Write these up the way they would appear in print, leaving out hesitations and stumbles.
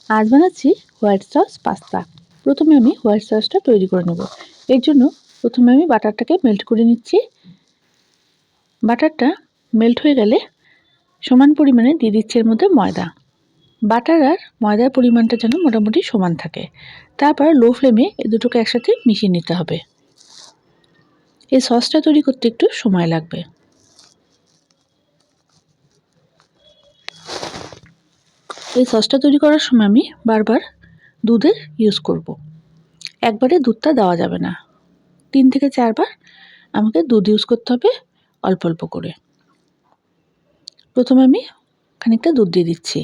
আজ বানাচ্ছি white sauce pasta. প্রথমে আমি হোয়াইট সসটা তৈরি করে নেব। এর জন্য প্রথমে আমি বাটারটাকে মেল্ট করে নিচ্ছি। বাটারটা মেল্ট হয়ে গেলে সমান পরিমাণে দিয়ে দিচ্ছি এর মধ্যে ময়দা। বাটার আর ময়দার পরিমাণটা যেন মোটামুটি সমান থাকে। তারপর লো ফ্লেমে এই দুটোকে একসাথে মিশিয়ে নিতে হবে। এই সসটা তৈরি করতে একটু সময় লাগবে। এই সসটা তৈরি করার সময় আমি বারবার দুধের ইউজ করব। একবারে দুধটা দেওয়া যাবে না, 3 থেকে 4 বার আমাকে দুধ ইউজ করতে হবে অল্প অল্প করে। প্রথমে আমি খানিকটা দুধ দিয়ে দিচ্ছি।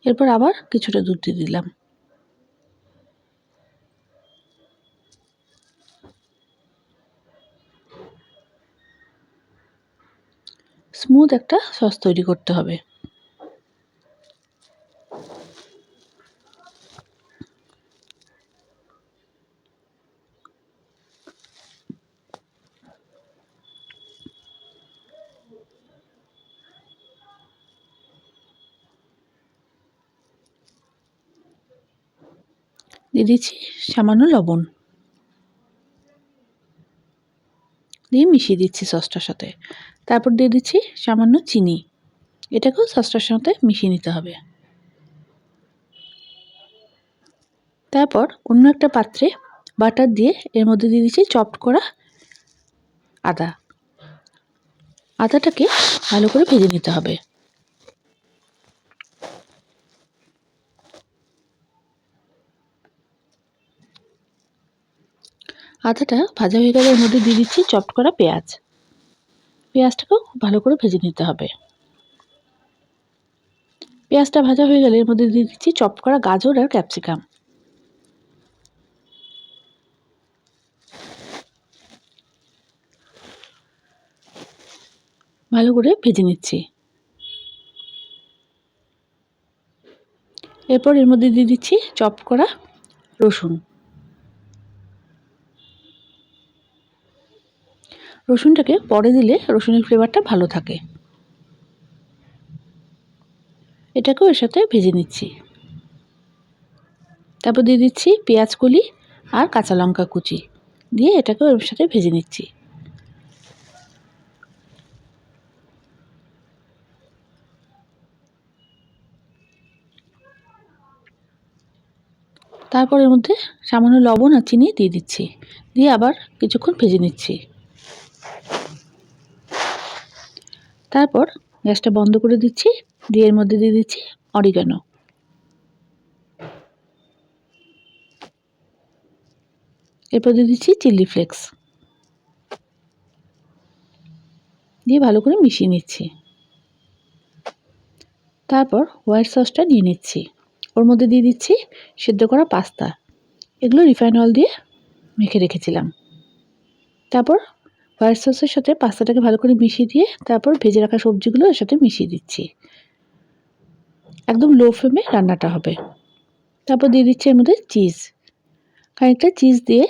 এরপর আবার কিছুটা দুধ দিয়ে দিলাম। স্মুথ একটা সস তৈরি করতে হবে। দিয়ে দিচ্ছি সামান্য লবণ, দিয়ে মিশিয়ে দিচ্ছি সসটার সাথে। তারপর দিয়ে দিচ্ছি সামান্য চিনি, এটাকেও সসটার সাথে মিশিয়ে নিতে হবে। তারপর অন্য একটা পাত্রে বাটার দিয়ে এর মধ্যে দিয়ে দিচ্ছি চপড করা আদা। আদাটাকে ভালো করে ভেজে নিতে হবে। আদাটা ভাজা হয়ে গেলে এর মধ্যে দিয়ে দিচ্ছি চপড করা পেঁয়াজ। পেঁয়াজটাকেও খুব ভালো করে ভেজে নিতে হবে। পেঁয়াজটা ভাজা হয়ে গেলে এর মধ্যে দিয়ে দিচ্ছি চপড করা গাজর আর ক্যাপসিকাম। ভালো করে ভেজে নিচ্ছি। এরপর এর মধ্যে দিয়ে দিচ্ছি চপড করা রসুন। রসুনটাকে পরে দিলে রসুনের ফ্লেভারটা ভালো থাকে। এটাকেও এর সাথে ভেজে নিচ্ছি। তারপর দিয়ে দিচ্ছি পেঁয়াজ কলি আর কাঁচা লঙ্কা কুচি, দিয়ে এটাকেও এর সাথে ভেজে নিচ্ছি। তারপর এর মধ্যে সামান্য লবণ আর চিনি দিয়ে দিচ্ছি, দিয়ে আবার কিছুক্ষণ ভেজে নিচ্ছি। তারপর গ্যাসটা বন্ধ করে দিচ্ছি, দিয়ে এর মধ্যে দিয়ে দিচ্ছি অরিগানো। এরপর দিয়ে দিচ্ছি চিলি ফ্লেক্স, দিয়ে ভালো করে মিশিয়ে নিচ্ছি। তারপর হোয়াইট সসটা নিয়ে নিচ্ছি, ওর মধ্যে দিয়ে দিচ্ছি সেদ্ধ করা পাস্তা। এগুলো রিফাইন অয়েল দিয়ে মেখে রেখেছিলাম। তারপর হোয়াইট সসের সাথে পাস্তাটাকে ভালো করে মিশিয়ে দিয়ে তারপর ভেজে রাখা সবজিগুলো এর সাথে মিশিয়ে দিচ্ছি। একদম লো ফ্লেমে রান্নাটা হবে। তারপর দিয়ে দিচ্ছি এর মধ্যে চিজ, খানিকটা চিজ দিয়ে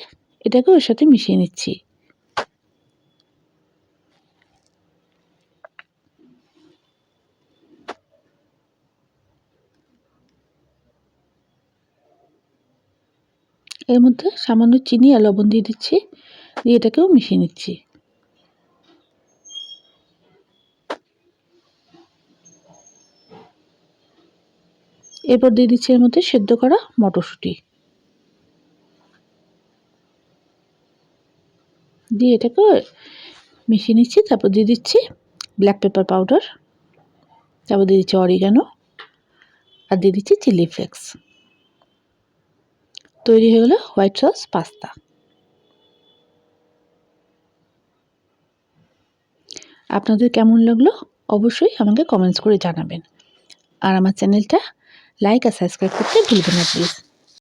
এটাকে ওর সাথে মিশিয়ে নিচ্ছি। এর মধ্যে সামান্য চিনি আর লবণ দিয়ে দিচ্ছি, দিয়ে এটাকেও মিশিয়ে নিচ্ছি। এরপর দিয়ে দিচ্ছি এর মধ্যে সেদ্ধ করা মটরশুঁটি, দিয়ে এটাকে মিশিয়ে নিচ্ছি। তারপর দিয়ে দিচ্ছি ব্ল্যাক পেপার পাউডার, তারপর দিয়ে দিচ্ছি অরিগানো আর দিয়ে দিচ্ছি চিলি ফ্লেক্স। তৈরি হয়ে গেল হোয়াইট সস পাস্তা। আপনাদের কেমন লাগলো অবশ্যই আমাকে কমেন্টস করে জানাবেন, আর আমার চ্যানেলটা লাইক আর সাবস্ক্রাইব করতে ভুলবেন না প্লিজ।